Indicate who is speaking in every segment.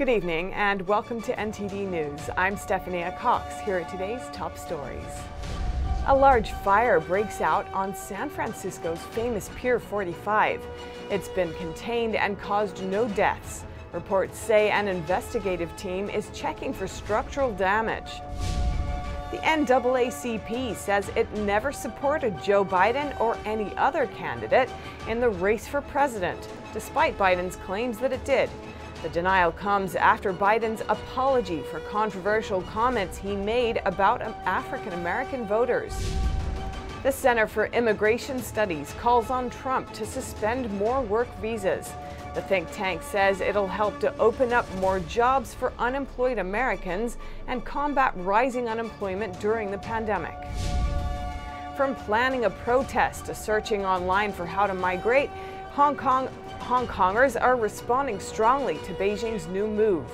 Speaker 1: Good evening and welcome to NTD News. I'm Stephanie Cox. Here are today's top stories. A large fire breaks out on San Francisco's famous Pier 45. It's been contained and caused no deaths. Reports say an investigative team is checking for structural damage. The NAACP says it never supported Joe Biden or any other candidate in the race for president, despite Biden's claims that it did. The denial comes after Biden's apology for controversial comments he made about African American voters. The Center for Immigration Studies calls on Trump to suspend more work visas. The think tank says it'll help to open up more jobs for unemployed Americans and combat rising unemployment during the pandemic. From planning a protest to searching online for how to migrate, Hong Kongers are responding strongly to Beijing's new move.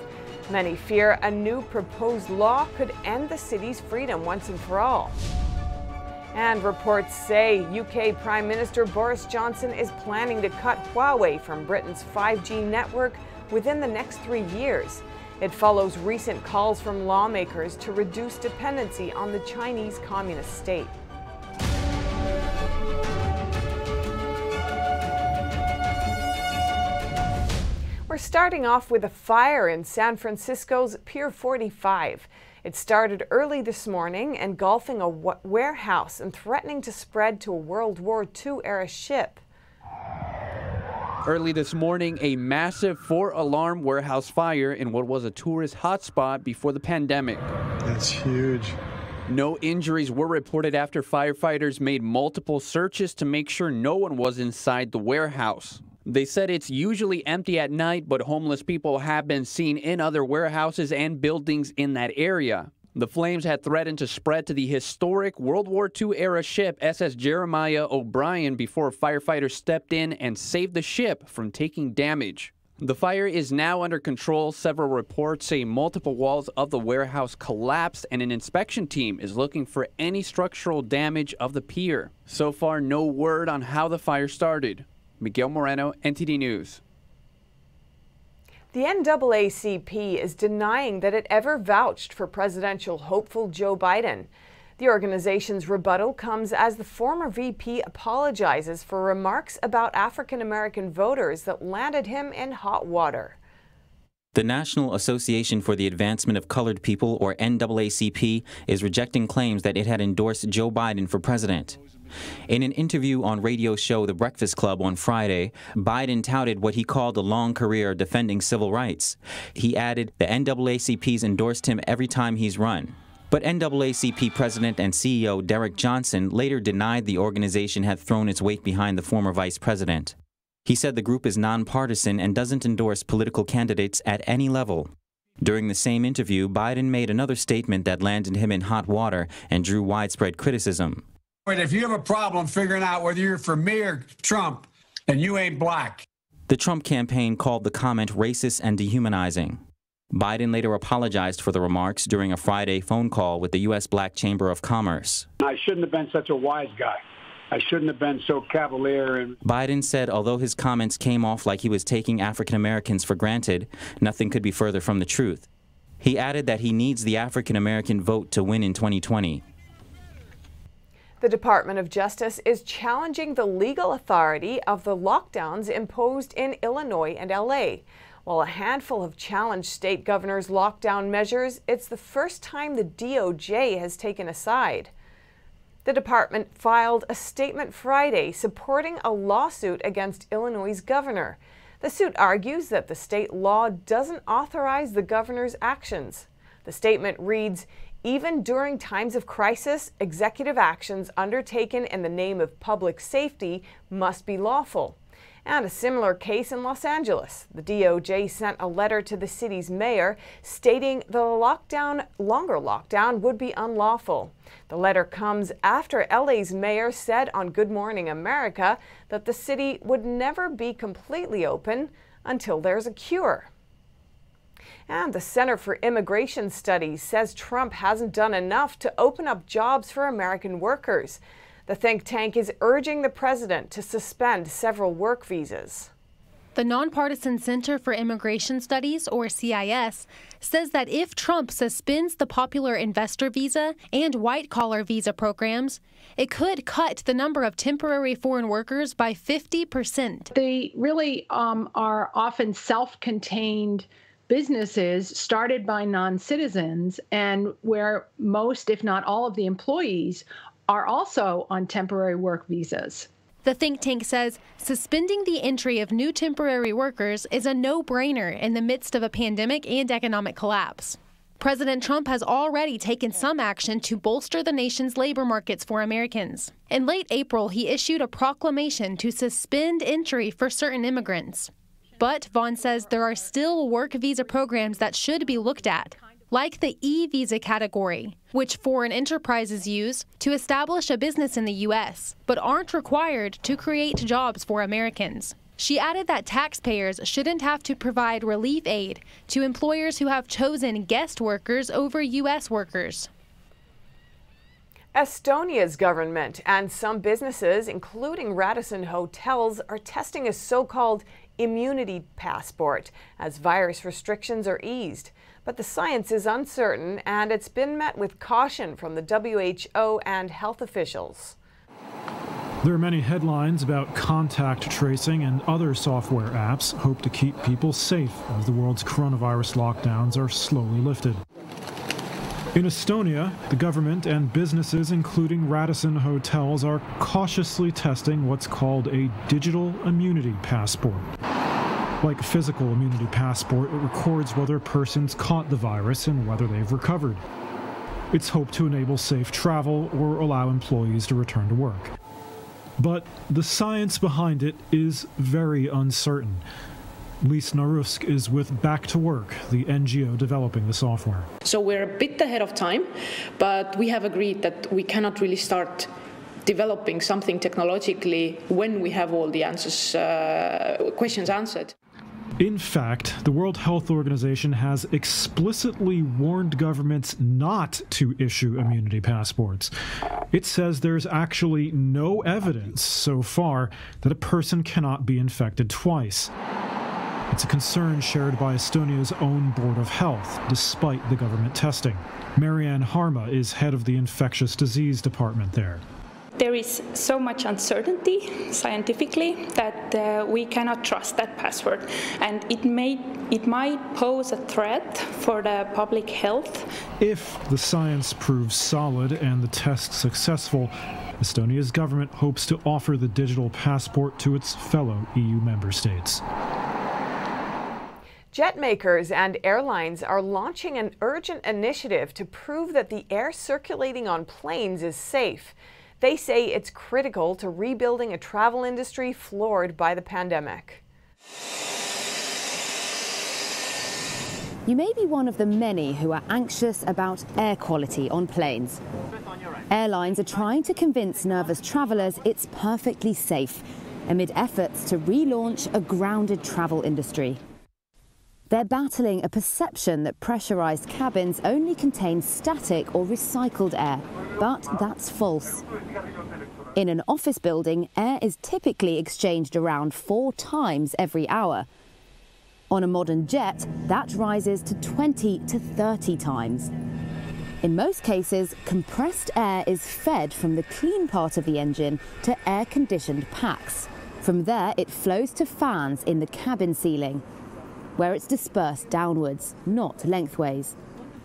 Speaker 1: Many fear a new proposed law could end the city's freedom once and for all. And reports say UK Prime Minister Boris Johnson is planning to cut Huawei from Britain's 5G network within the next 3 years. It follows recent calls from lawmakers to reduce dependency on the Chinese Communist state. We're starting off with a fire in San Francisco's Pier 45. It started early this morning, engulfing a warehouse and threatening to spread to a World War II-era ship.
Speaker 2: Early this morning, a massive 4-alarm warehouse fire in what was a tourist hotspot before the pandemic.
Speaker 3: That's huge.
Speaker 2: No injuries were reported after firefighters made multiple searches to make sure no one was inside the warehouse. They said it's usually empty at night, but homeless people have been seen in other warehouses and buildings in that area. The flames had threatened to spread to the historic World War II-era ship SS Jeremiah O'Brien before firefighters stepped in and saved the ship from taking damage. The fire is now under control. Several reports say multiple walls of the warehouse collapsed, and an inspection team is looking for any structural damage of the pier. So far, no word on how the fire started. Miguel Moreno, NTD News.
Speaker 1: The NAACP is denying that it ever vouched for presidential hopeful Joe Biden. The organization's rebuttal comes as the former VP apologizes for remarks about African American voters that landed him in hot water.
Speaker 4: The National Association for the Advancement of Colored People, or NAACP, is rejecting claims that it had endorsed Joe Biden for president. In an interview on radio show The Breakfast Club on Friday, Biden touted what he called a long career defending civil rights. He added the NAACP's endorsed him every time he's run. But NAACP President and CEO Derek Johnson later denied the organization had thrown its weight behind the former vice president. He said the group is nonpartisan and doesn't endorse political candidates at any level. During the same interview, Biden made another statement that landed him in hot water and drew widespread criticism.
Speaker 5: If you have a problem figuring out whether you're for me or Trump, and you ain't black.
Speaker 4: The Trump campaign called the comment racist and dehumanizing. Biden later apologized for the remarks during a Friday phone call with the U.S. Black Chamber of Commerce.
Speaker 6: I shouldn't have been such a wise guy. I shouldn't have been so cavalier.
Speaker 4: Biden said although his comments came off like he was taking African Americans for granted, nothing could be further from the truth. He added that he needs the African American vote to win in 2020.
Speaker 1: The Department of Justice is challenging the legal authority of the lockdowns imposed in Illinois and LA. While a handful have challenged state governors' lockdown measures, it's the first time the DOJ has taken a side. The department filed a statement Friday supporting a lawsuit against Illinois' governor. The suit argues that the state law doesn't authorize the governor's actions. The statement reads, "Even during times of crisis, executive actions undertaken in the name of public safety must be lawful." And a similar case in Los Angeles. The DOJ sent a letter to the city's mayor stating the longer lockdown would be unlawful. The letter comes after LA's mayor said on Good Morning America that the city would never be completely open until there's a cure. And the Center for Immigration Studies says Trump hasn't done enough to open up jobs for American workers. The think tank is urging the president to suspend several work visas.
Speaker 3: The Nonpartisan Center for Immigration Studies, or CIS, says that if Trump suspends the popular investor visa and white-collar visa programs, it could cut the number of temporary foreign workers by 50%.
Speaker 7: They really are often self-contained businesses started by non-citizens, and where most, if not all, of the employees are also on temporary work visas.
Speaker 3: The think tank says suspending the entry of new temporary workers is a no-brainer in the midst of a pandemic and economic collapse. President Trump has already taken some action to bolster the nation's labor markets for Americans. In late April, he issued a proclamation to suspend entry for certain immigrants. But Vaughn says there are still work visa programs that should be looked at, like the e-visa category, which foreign enterprises use to establish a business in the U.S., but aren't required to create jobs for Americans. She added that taxpayers shouldn't have to provide relief aid to employers who have chosen guest workers over U.S. workers.
Speaker 1: Estonia's government and some businesses, including Radisson hotels, are testing a so-called immunity passport as virus restrictions are eased. But the science is uncertain, and it's been met with caution from the WHO and health officials.
Speaker 8: There are many headlines about contact tracing, and other software apps hope to keep people safe as the world's coronavirus lockdowns are slowly lifted. In Estonia, the government and businesses, including Radisson hotels, are cautiously testing what's called a digital immunity passport. Like a physical immunity passport, it records whether persons caught the virus and whether they've recovered. It's hoped to enable safe travel or allow employees to return to work. But the science behind it is very uncertain. Lise Narusk is with Back to Work, the NGO developing the software.
Speaker 9: So we're a bit ahead of time, but we have agreed that we cannot really start developing something technologically when we have all the questions answered.
Speaker 8: In fact, the World Health Organization has explicitly warned governments not to issue immunity passports. It says there's actually no evidence so far that a person cannot be infected twice. It's a concern shared by Estonia's own Board of Health, despite the government testing. Marianne Harma is head of the infectious disease department there.
Speaker 10: There is so much uncertainty scientifically that we cannot trust that password, and it might pose a threat for the public health.
Speaker 8: If the science proves solid and the test successful, Estonia's government hopes to offer the digital passport to its fellow EU member states.
Speaker 1: Jet makers and airlines are launching an urgent initiative to prove that the air circulating on planes is safe. They say it's critical to rebuilding a travel industry floored by the pandemic.
Speaker 11: You may be one of the many who are anxious about air quality on planes. Airlines are trying to convince nervous travelers it's perfectly safe, amid efforts to relaunch a grounded travel industry. They're battling a perception that pressurized cabins only contain static or recycled air, but that's false. In an office building, air is typically exchanged around 4 times every hour. On a modern jet, that rises to 20 to 30 times. In most cases, compressed air is fed from the clean part of the engine to air-conditioned packs. From there, it flows to fans in the cabin ceiling, where it's dispersed downwards, not lengthways.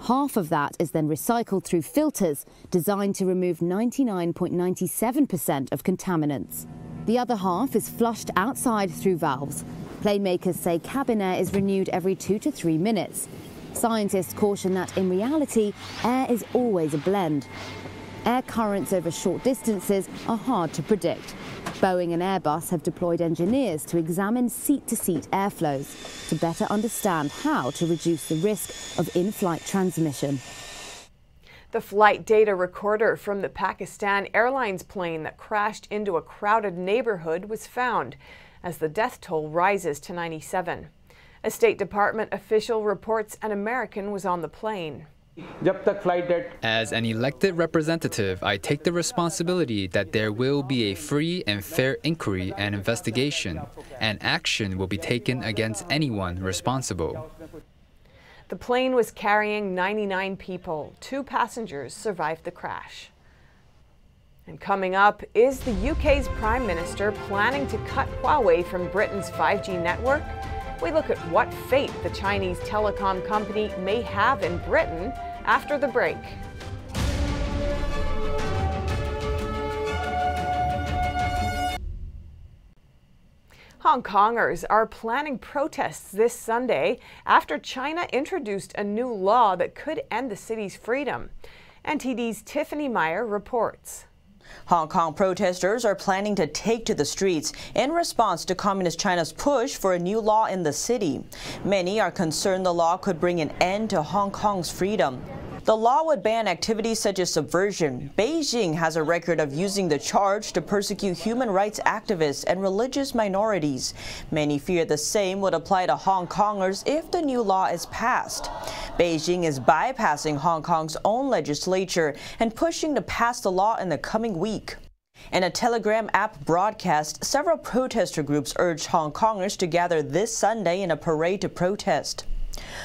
Speaker 11: Half of that is then recycled through filters designed to remove 99.97% of contaminants. The other half is flushed outside through valves. Plane makers say cabin air is renewed every 2 to 3 minutes. Scientists caution that in reality, air is always a blend. Air currents over short distances are hard to predict. Boeing and Airbus have deployed engineers to examine seat-to-seat airflows to better understand how to reduce the risk of in-flight transmission.
Speaker 1: The flight data recorder from the Pakistan Airlines plane that crashed into a crowded neighborhood was found as the death toll rises to 97. A State Department official reports an American was on the plane.
Speaker 12: As an elected representative, I take the responsibility that there will be a free and fair inquiry and investigation, and action will be taken against anyone responsible.
Speaker 1: The plane was carrying 99 people. 2 passengers survived the crash. And coming up, is the UK's Prime Minister planning to cut Huawei from Britain's 5G network? We look at what fate the Chinese telecom company may have in Britain after the break. Hong Kongers are planning protests this Sunday after China introduced a new law that could end the city's freedom. NTD's Tiffany Meyer reports.
Speaker 13: Hong Kong protesters are planning to take to the streets in response to Communist China's push for a new law in the city. Many are concerned the law could bring an end to Hong Kong's freedom. The law would ban activities such as subversion. Beijing has a record of using the charge to persecute human rights activists and religious minorities. Many fear the same would apply to Hong Kongers if the new law is passed. Beijing is bypassing Hong Kong's own legislature and pushing to pass the law in the coming week. In a Telegram app broadcast, several protester groups urged Hong Kongers to gather this Sunday in a parade to protest.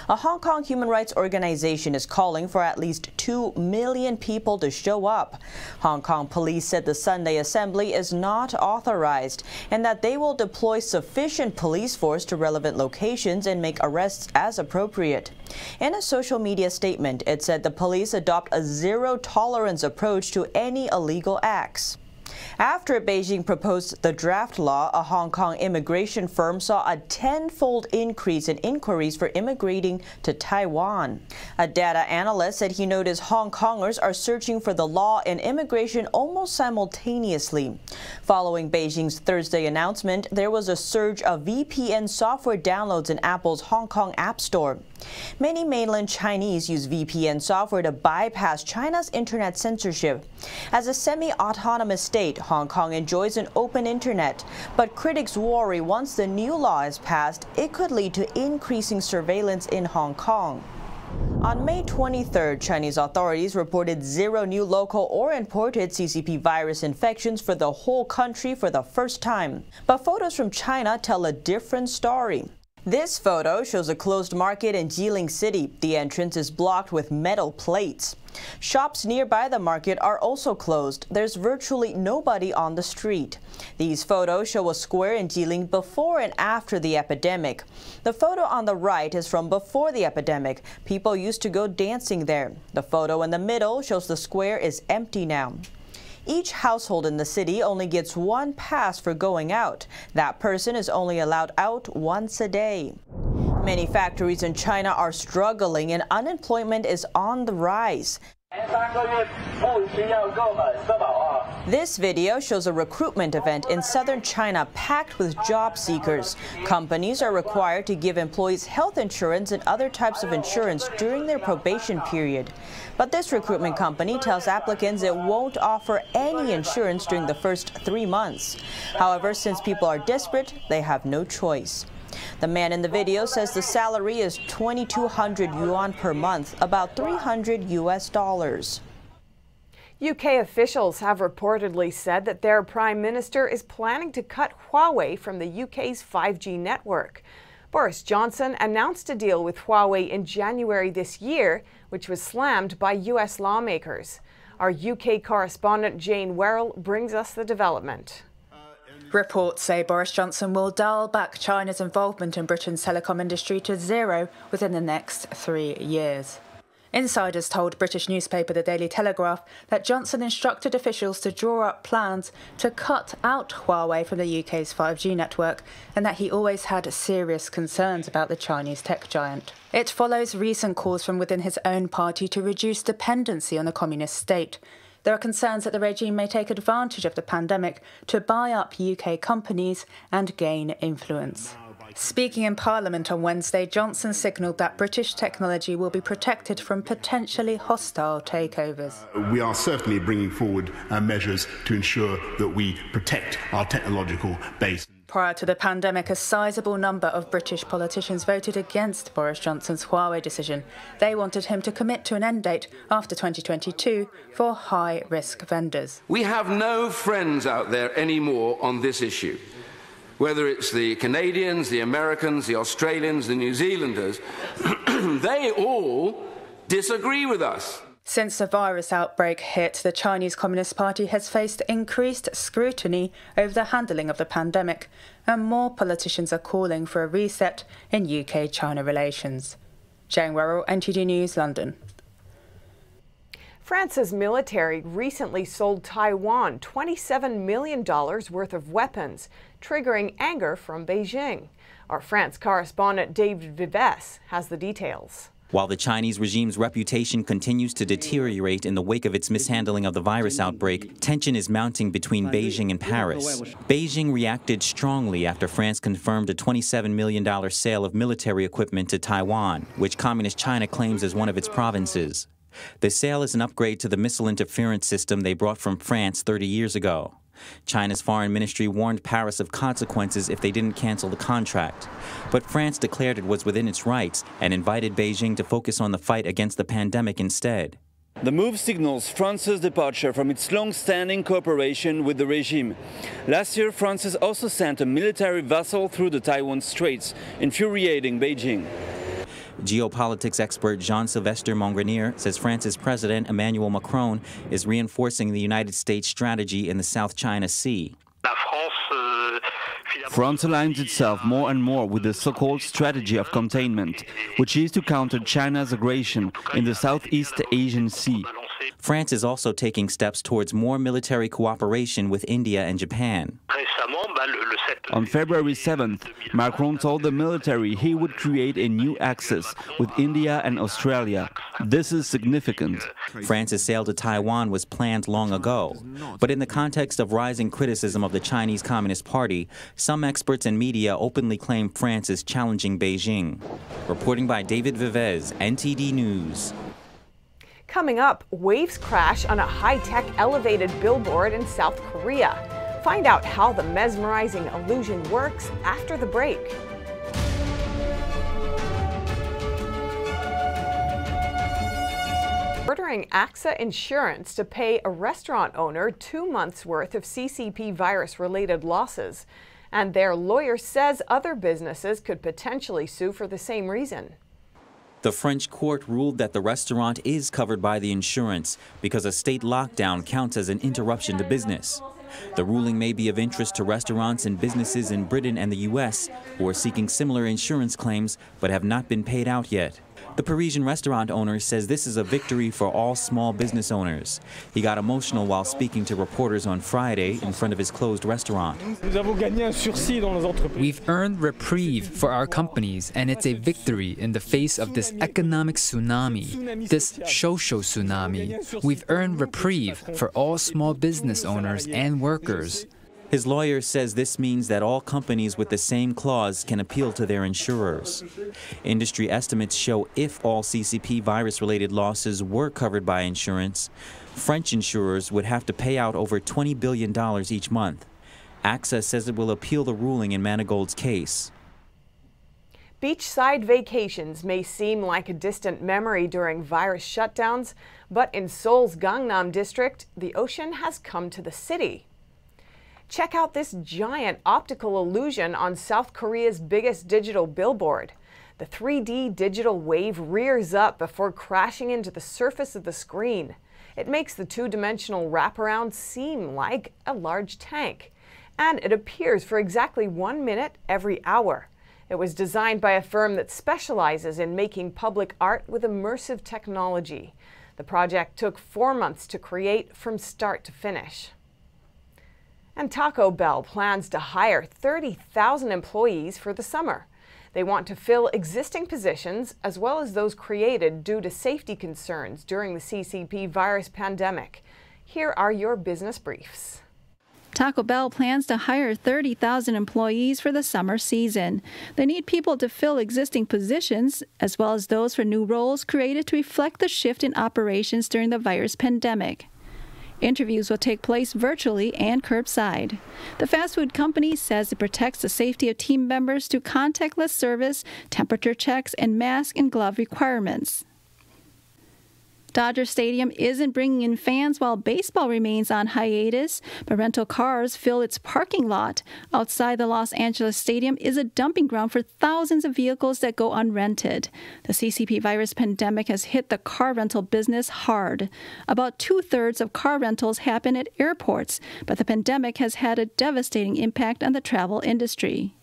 Speaker 13: A Hong Kong human rights organization is calling for at least 2 million people to show up. Hong Kong police said the Sunday assembly is not authorized and that they will deploy sufficient police force to relevant locations and make arrests as appropriate. In a social media statement, it said the police adopt a zero-tolerance approach to any illegal acts. After Beijing proposed the draft law, a Hong Kong immigration firm saw a 10-fold increase in inquiries for immigrating to Taiwan. A data analyst said he noticed Hong Kongers are searching for the law and immigration almost simultaneously. Following Beijing's Thursday announcement, there was a surge of VPN software downloads in Apple's Hong Kong App Store. Many mainland Chinese use VPN software to bypass China's internet censorship. As a semi-autonomous state, Hong Kong enjoys an open internet, but critics worry once the new law is passed, it could lead to increasing surveillance in Hong Kong. On May 23rd, Chinese authorities reported 0 new local or imported CCP virus infections for the whole country for the first time. But photos from China tell a different story. This photo shows a closed market in Jilin City. The entrance is blocked with metal plates. Shops nearby the market are also closed. There's virtually nobody on the street. These photos show a square in Jilin before and after the epidemic. The photo on the right is from before the epidemic. People used to go dancing there. The photo in the middle shows the square is empty now. Each household in the city only gets 1 pass for going out. That person is only allowed out once a day. Many factories in China are struggling and unemployment is on the rise. This video shows a recruitment event in southern China packed with job seekers. Companies are required to give employees health insurance and other types of insurance during their probation period. But this recruitment company tells applicants it won't offer any insurance during the first 3 months. However, since people are desperate, they have no choice. The man in the video says the salary is 2,200 yuan per month, about $300 US.
Speaker 1: UK officials have reportedly said that their Prime Minister is planning to cut Huawei from the UK's 5G network. Boris Johnson announced a deal with Huawei in January this year, which was slammed by US lawmakers. Our UK correspondent Jane Werrell brings us the development.
Speaker 14: Reports say Boris Johnson will dial back China's involvement in Britain's telecom industry to 0 within the next 3 years. Insiders told British newspaper The Daily Telegraph that Johnson instructed officials to draw up plans to cut out Huawei from the UK's 5G network and that he always had serious concerns about the Chinese tech giant. It follows recent calls from within his own party to reduce dependency on the communist state. There are concerns that the regime may take advantage of the pandemic to buy up UK companies and gain influence. Speaking in Parliament on Wednesday, Johnson signalled that British technology will be protected from potentially hostile takeovers.
Speaker 15: We are certainly bringing forward measures to ensure that we protect our technological base.
Speaker 14: Prior to the pandemic, a sizable number of British politicians voted against Boris Johnson's Huawei decision. They wanted him to commit to an end date after 2022 for high-risk vendors.
Speaker 15: We have no friends out there anymore on this issue. Whether it's the Canadians, the Americans, the Australians, the New Zealanders, they all disagree with us.
Speaker 14: Since the virus outbreak hit, the Chinese Communist Party has faced increased scrutiny over the handling of the pandemic, and more politicians are calling for a reset in UK-China relations. Jane Worrell, NTD News, London.
Speaker 1: France's military recently sold Taiwan $27 million worth of weapons, triggering anger from Beijing. Our France correspondent David Vives has the details.
Speaker 4: While the Chinese regime's reputation continues to deteriorate in the wake of its mishandling of the virus outbreak, tension is mounting between Beijing and Paris. Beijing reacted strongly after France confirmed a $27 million sale of military equipment to Taiwan, which Communist China claims as one of its provinces. The sale is an upgrade to the missile interference system they brought from France 30 years ago. China's foreign ministry warned Paris of consequences if they didn't cancel the contract. But France declared it was within its rights and invited Beijing to focus on the fight against the pandemic instead.
Speaker 16: The move signals France's departure from its long-standing cooperation with the regime. Last year, France has also sent a military vessel through the Taiwan Straits, infuriating Beijing.
Speaker 4: Geopolitics expert Jean-Sylvestre Mongrenier says France's President Emmanuel Macron is reinforcing the United States strategy in the South China Sea.
Speaker 16: France aligns itself more and more with the so-called strategy of containment, which is to counter China's aggression in the Southeast Asian Sea.
Speaker 4: France is also taking steps towards more military cooperation with India and Japan.
Speaker 16: On February 7th, Macron told the military he would create a new axis with India and Australia. This is significant.
Speaker 4: France's sale to Taiwan was planned long ago. But in the context of rising criticism of the Chinese Communist Party, some experts and media openly claim France is challenging Beijing. Reporting by David Vives, NTD News.
Speaker 1: Coming up, waves crash on a high-tech elevated billboard in South Korea. Find out how the mesmerizing illusion works after the break. Ordering AXA Insurance to pay a restaurant owner 2 months' worth of CCP virus-related losses. And their lawyer says other businesses could potentially sue for the same reason.
Speaker 4: The French court ruled that the restaurant is covered by the insurance because a state lockdown counts as an interruption to business. The ruling may be of interest to restaurants and businesses in Britain and the U.S. who are seeking similar insurance claims but have not been paid out yet. The Parisian restaurant owner says this is a victory for all small business owners. He got emotional while speaking to reporters on Friday in front of his closed restaurant.
Speaker 12: We've earned reprieve for our companies, and it's a victory in the face of this economic tsunami, this social tsunami. We've earned reprieve for all small business owners and workers.
Speaker 4: His lawyer says this means that all companies with the same clause can appeal to their insurers. Industry estimates show if all CCP virus-related losses were covered by insurance, French insurers would have to pay out over $20 billion each month. AXA says it will appeal the ruling in Manigault's case.
Speaker 1: Beachside vacations may seem like a distant memory during virus shutdowns, but in Seoul's Gangnam district, the ocean has come to the city. Check out this giant optical illusion on South Korea's biggest digital billboard. The 3D digital wave rears up before crashing into the surface of the screen. It makes the two-dimensional wraparound seem like a large tank. And it appears for exactly 1 minute every hour. It was designed by a firm that specializes in making public art with immersive technology. The project took 4 months to create from start to finish. And Taco Bell plans to hire 30,000 employees for the summer. They want to fill existing positions as well as those created due to safety concerns during the CCP virus pandemic. Here are your business briefs.
Speaker 17: Taco Bell plans to hire 30,000 employees for the summer season. They need people to fill existing positions, as well as those for new roles created to reflect the shift in operations during the virus pandemic. Interviews will take place virtually and curbside. The fast food company says it protects the safety of team members through contactless service, temperature checks, and mask and glove requirements. Dodger Stadium isn't bringing in fans while baseball remains on hiatus, but rental cars fill its parking lot. Outside the Los Angeles Stadium is a dumping ground for thousands of vehicles that go unrented. The CCP virus pandemic has hit the car rental business hard. About 2/3 of car rentals happen at airports, but the pandemic has had a devastating impact on the travel industry.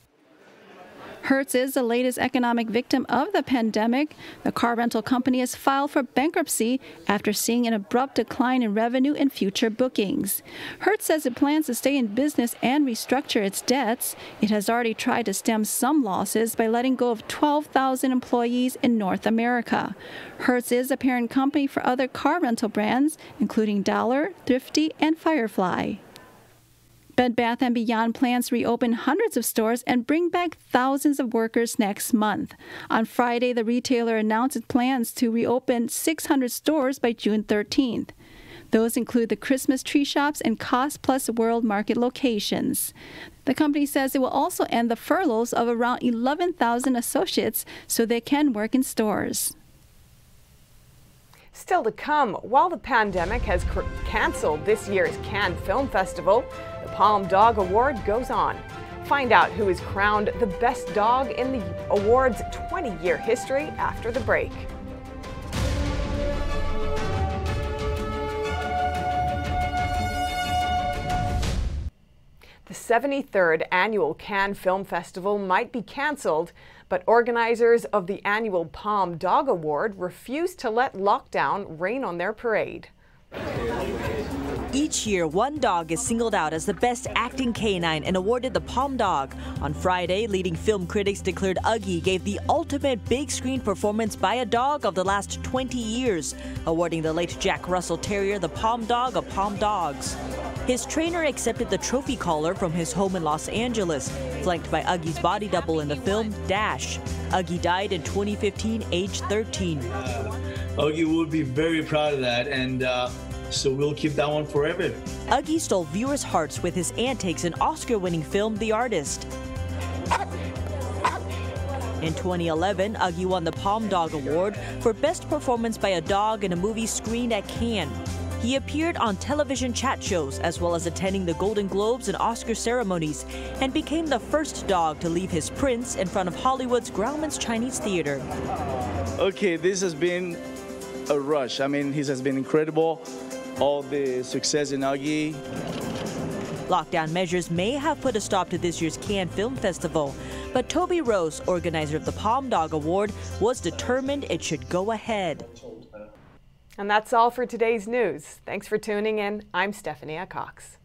Speaker 17: Hertz is the latest economic victim of the pandemic. The car rental company has filed for bankruptcy after seeing an abrupt decline in revenue and future bookings. Hertz says it plans to stay in business and restructure its debts. It has already tried to stem some losses by letting go of 12,000 employees in North America. Hertz is a parent company for other car rental brands, including Dollar, Thrifty, and Firefly. Bed Bath & Beyond plans to reopen hundreds of stores and bring back thousands of workers next month. On Friday, the retailer announced its plans to reopen 600 stores by June 13th. Those include the Christmas tree shops and Cost Plus World Market locations. The company says it will also end the furloughs of around 11,000 associates so they can work in stores.
Speaker 1: Still to come, while the pandemic has canceled this year's Cannes Film Festival, the Palm Dog Award goes on. Find out who is crowned the best dog in the award's 20-year history after the break. The 73rd annual Cannes Film Festival might be canceled, but organizers of the annual Palm Dog Award refuse to let lockdown rain on their parade.
Speaker 18: Each year, one dog is singled out as the best acting canine and awarded the Palm Dog. On Friday, leading film critics declared Uggy gave the ultimate big screen performance by a dog of the last 20 years, awarding the late Jack Russell Terrier the Palm Dog of Palm Dogs. His trainer accepted the trophy collar from his home in Los Angeles, flanked by Uggy's body double in the film, Dash. Uggy died in 2015, aged 13.
Speaker 19: Uggy would be very proud of that, and so we'll keep that one forever.
Speaker 18: Uggy stole viewers' hearts with his antics in Oscar-winning film, The Artist. In 2011, Uggy won the Palm Dog Award for Best Performance by a Dog in a Movie screened at Cannes. He appeared on television chat shows as well as attending the Golden Globes and Oscar ceremonies and became the first dog to leave his prints in front of Hollywood's Grauman's Chinese Theater.
Speaker 19: Okay, this has been a rush. I mean, this has been incredible. All the success in Uggy.
Speaker 18: Lockdown measures may have put a stop to this year's Cannes Film Festival, but Toby Rose, organizer of the Palm Dog Award, was determined it should go ahead.
Speaker 1: And that's all for today's news. Thanks for tuning in. I'm Stephanie Cox.